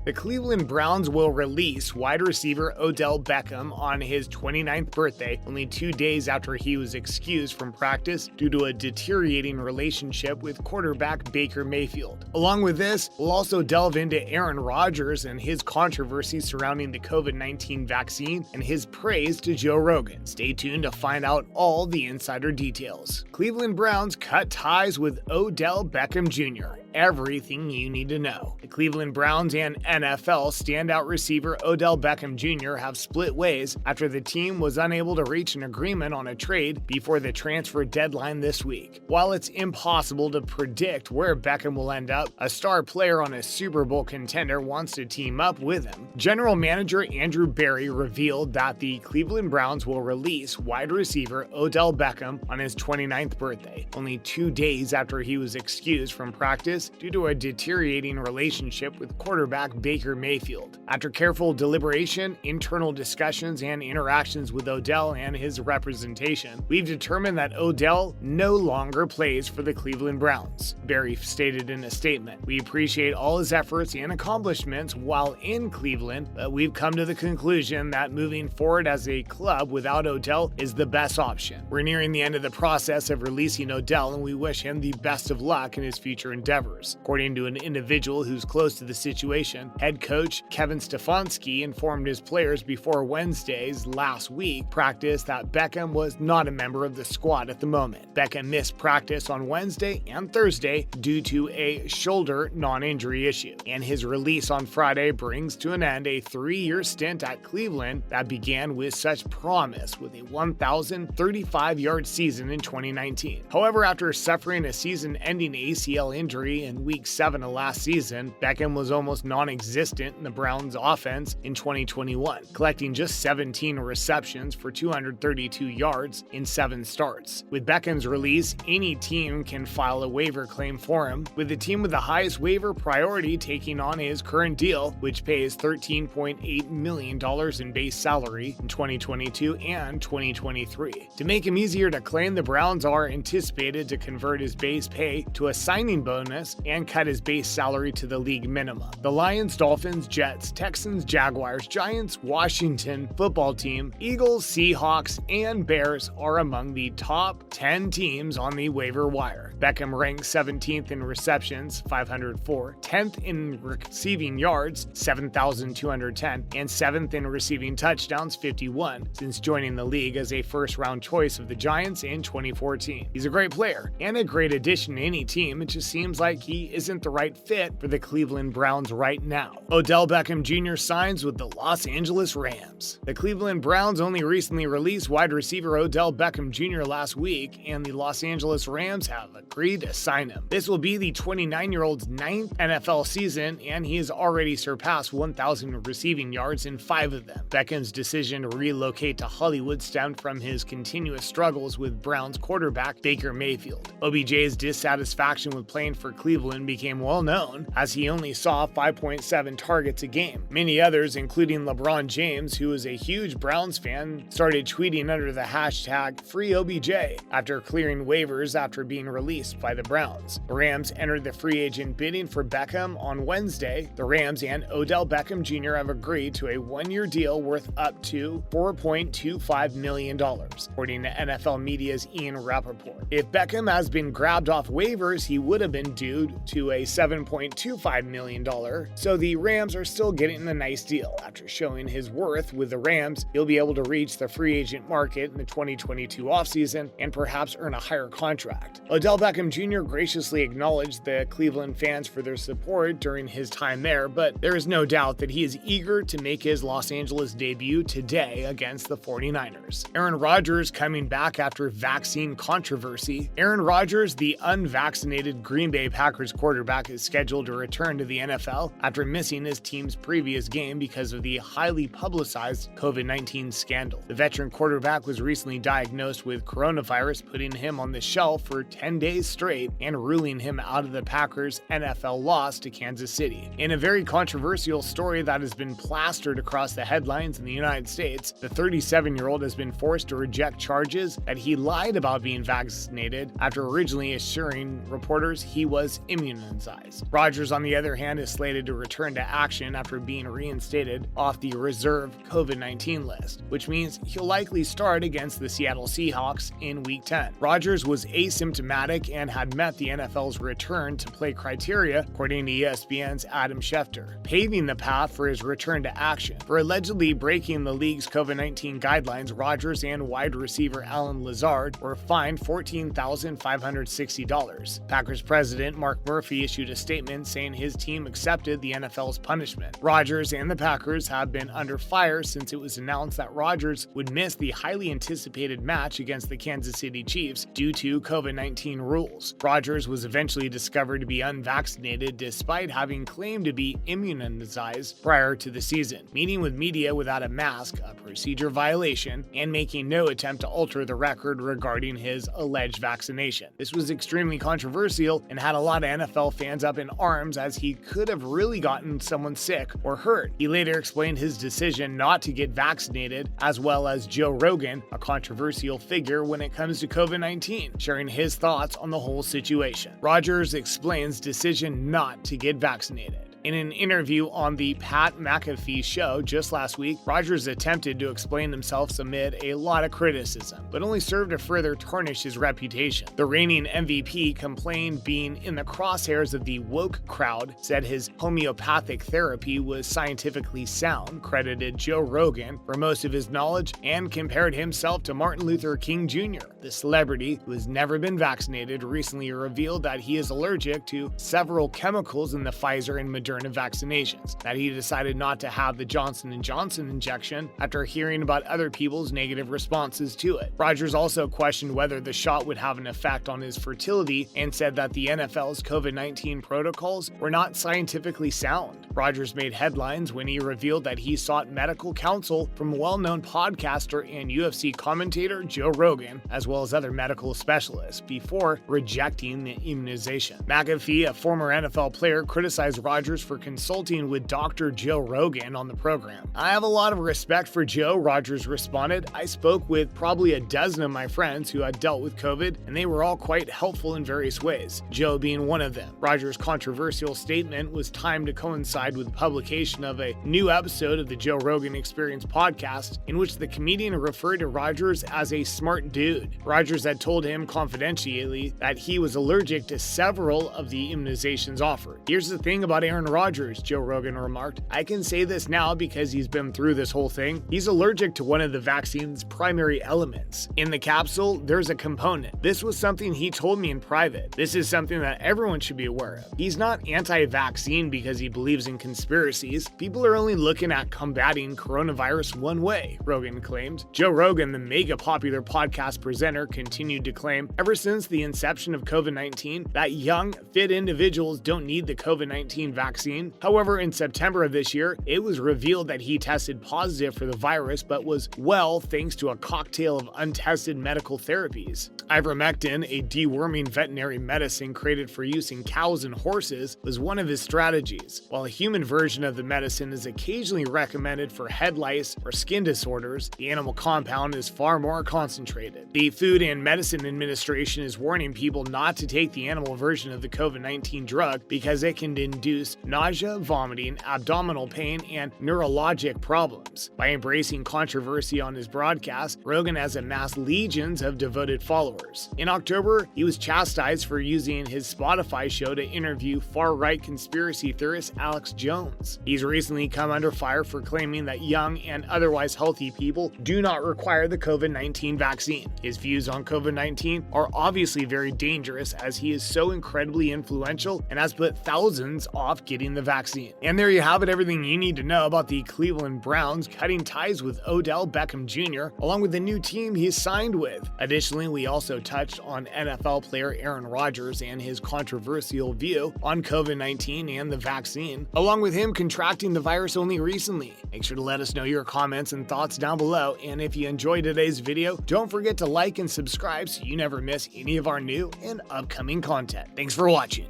The Cleveland Browns will release wide receiver Odell Beckham on his 29th birthday, only 2 days after he was excused from practice due to a deteriorating relationship with quarterback Baker Mayfield. Along with this, we'll also delve into Aaron Rodgers and his controversy surrounding the COVID-19 vaccine and his praise to Joe Rogan. Stay tuned to find out all the insider details. Cleveland Browns cut ties with Odell Beckham Jr. Everything you need to know. The Cleveland Browns and NFL standout receiver Odell Beckham Jr. have split ways after the team was unable to reach an agreement on a trade before the transfer deadline this week. While it's impossible to predict where Beckham will end up, a star player on a Super Bowl contender wants to team up with him. General Manager Andrew Berry revealed that the Cleveland Browns will release wide receiver Odell Beckham on his 29th birthday, only 2 days after he was excused from practice due to a deteriorating relationship with quarterback Baker Mayfield. After careful deliberation, internal discussions, and interactions with Odell and his representation, we've determined that Odell no longer plays for the Cleveland Browns, Berry stated in a statement. We appreciate all his efforts and accomplishments while in Cleveland, but we've come to the conclusion that moving forward as a club without Odell is the best option. We're nearing the end of the process of releasing Odell, and we wish him the best of luck in his future endeavors. According to an individual who's close to the situation, head coach Kevin Stefanski informed his players before Wednesday's last week practice that Beckham was not a member of the squad at the moment. Beckham missed practice on Wednesday and Thursday due to a shoulder non-injury issue, and his release on Friday brings to an end a 3-year stint at Cleveland that began with such promise with a 1,035-yard season in 2019. However, after suffering a season-ending ACL injury in Week 7 of last season, Beckham was almost non-existent in the Browns' offense in 2021, collecting just 17 receptions for 232 yards in 7 starts. With Beckham's release, any team can file a waiver claim for him, with the team with the highest waiver priority taking on his current deal, which pays $13.8 million in base salary in 2022 and 2023. To make him easier to claim, the Browns are anticipated to convert his base pay to a signing bonus and cut his base salary to the league minimum. The Lions, Dolphins, Jets, Texans, Jaguars, Giants, Washington football team, Eagles, Seahawks, and Bears are among the top 10 teams on the waiver wire. Beckham ranks 17th in receptions, 504, 10th in receiving yards, 7,210, and 7th in receiving touchdowns, 51, since joining the league as a first-round choice of the Giants in 2014. He's a great player and a great addition to any team. It just seems like he isn't the right fit for the Cleveland Browns right now. Odell Beckham Jr. signs with the Los Angeles Rams. The Cleveland Browns only recently released wide receiver Odell Beckham Jr. last week, and the Los Angeles Rams have agreed to sign him. This will be the 29-year-old's 9th NFL season, and he has already surpassed 1,000 receiving yards in 5 of them. Beckham's decision to relocate to Hollywood stemmed from his continuous struggles with Browns quarterback Baker Mayfield. OBJ's dissatisfaction with playing for Cleveland became well known, as he only saw 5.7 targets a game. Many others, including LeBron James, who is a huge Browns fan, started tweeting under the hashtag #FreeOBJ after clearing waivers after being released by the Browns. The Rams entered the free agent bidding for Beckham on Wednesday. The Rams and Odell Beckham Jr. have agreed to a 1-year deal worth up to $4.25 million, according to NFL Media's Ian Rappaport. If Beckham has been grabbed off waivers, he would have been due to a $7.25 million, so the Rams are still getting a nice deal. After showing his worth with the Rams, he'll be able to reach the free agent market in the 2022 offseason and perhaps earn a higher contract. Odell Beckham Jr. graciously acknowledged the Cleveland fans for their support during his time there, but there is no doubt that he is eager to make his Los Angeles debut today against the 49ers. Aaron Rodgers coming back after vaccine controversy. Aaron Rodgers, the unvaccinated Green Bay Packers quarterback, is scheduled to return to the NFL after missing his team's previous game because of the highly publicized COVID-19 scandal. The veteran quarterback was recently diagnosed with coronavirus, putting him on the shelf for 10 days straight and ruling him out of the Packers' NFL loss to Kansas City. In a very controversial story that has been plastered across the headlines in the United States, the 37-year-old has been forced to reject charges that he lied about being vaccinated after originally assuring reporters he was immunized. Rodgers, on the other hand, is slated to return return to action after being reinstated off the reserve COVID-19 list, which means he'll likely start against the Seattle Seahawks in Week 10. Rodgers was asymptomatic and had met the NFL's return to play criteria, according to ESPN's Adam Schefter, paving the path for his return to action. For allegedly breaking the league's COVID-19 guidelines, Rodgers and wide receiver Allen Lazard were fined $14,560. Packers president Mark Murphy issued a statement saying his team accepted the NFL's punishment. Rodgers and the Packers have been under fire since it was announced that Rodgers would miss the highly anticipated match against the Kansas City Chiefs due to COVID-19 rules. Rodgers was eventually discovered to be unvaccinated despite having claimed to be immunized prior to the season, meeting with media without a mask, a procedure violation, and making no attempt to alter the record regarding his alleged vaccination. This was extremely controversial and had a lot of NFL fans up in arms as he could have really gotten someone sick or hurt. He later explained his decision not to get vaccinated, as well as Joe Rogan, a controversial figure when it comes to COVID-19, sharing his thoughts on the whole situation. Rodgers explains decision not to get vaccinated. In an interview on the Pat McAfee show just last week, Rodgers attempted to explain himself amid a lot of criticism, but only served to further tarnish his reputation. The reigning MVP complained being in the crosshairs of the woke crowd, said his homeopathic therapy was scientifically sound, credited Joe Rogan for most of his knowledge, and compared himself to Martin Luther King Jr. The celebrity, who has never been vaccinated, recently revealed that he is allergic to several chemicals in the Pfizer and Moderna vaccinations, that he decided not to have the Johnson & Johnson injection after hearing about other people's negative responses to it. Rodgers also questioned whether the shot would have an effect on his fertility and said that the NFL's COVID-19 protocols were not scientifically sound. Rodgers made headlines when he revealed that he sought medical counsel from well-known podcaster and UFC commentator Joe Rogan, as well as other medical specialists, before rejecting the immunization. McAfee, a former NFL player, criticized Rodgers for consulting with Dr. Joe Rogan on the program. "I have a lot of respect for Joe," Rodgers responded. "I spoke with probably a dozen of my friends who had dealt with COVID, and they were all quite helpful in various ways, Joe being one of them." Rodgers' controversial statement was timed to coincide with the publication of a new episode of the Joe Rogan Experience podcast, in which the comedian referred to Rodgers as a smart dude. Rodgers had told him confidentially that he was allergic to several of the immunizations offered. "Here's the thing about Aaron Rodgers," Joe Rogan remarked. "I can say this now because he's been through this whole thing. He's allergic to one of the vaccine's primary elements. In the capsule, there's a component. This was something he told me in private. This is something that everyone should be aware of. He's not anti-vaccine because he believes in conspiracies. People are only looking at combating coronavirus one way," Rogan claimed. Joe Rogan, the mega popular podcast presenter, continued to claim, ever since the inception of COVID-19, that young, fit individuals don't need the COVID-19 vaccine. However, in September of this year, it was revealed that he tested positive for the virus but was well thanks to a cocktail of untested medical therapies. Ivermectin, a deworming veterinary medicine created for use in cows and horses, was one of his strategies. While a human version of the medicine is occasionally recommended for head lice or skin disorders, the animal compound is far more concentrated. The Food and Medicine Administration is warning people not to take the animal version of the COVID-19 drug because it can induce nausea, vomiting, abdominal pain, and neurologic problems. By embracing controversy on his broadcast, Rogan has amassed legions of devoted followers. In October, he was chastised for using his Spotify show to interview far-right conspiracy theorist Alex Jones. He's recently come under fire for claiming that young and otherwise healthy people do not require the COVID-19 vaccine. His views on COVID-19 are obviously very dangerous as he is so incredibly influential and has put thousands off getting the vaccine. And there you have it, everything you need to know about the Cleveland Browns cutting ties with Odell Beckham Jr., along with the new team he's signed with. Additionally, we also touched on NFL player Aaron Rodgers and his controversial view on COVID-19 and the vaccine, along with him contracting the virus only recently. Make sure to let us know your comments and thoughts down below, and if you enjoyed today's video, don't forget to like and subscribe so you never miss any of our new and upcoming content. Thanks for watching.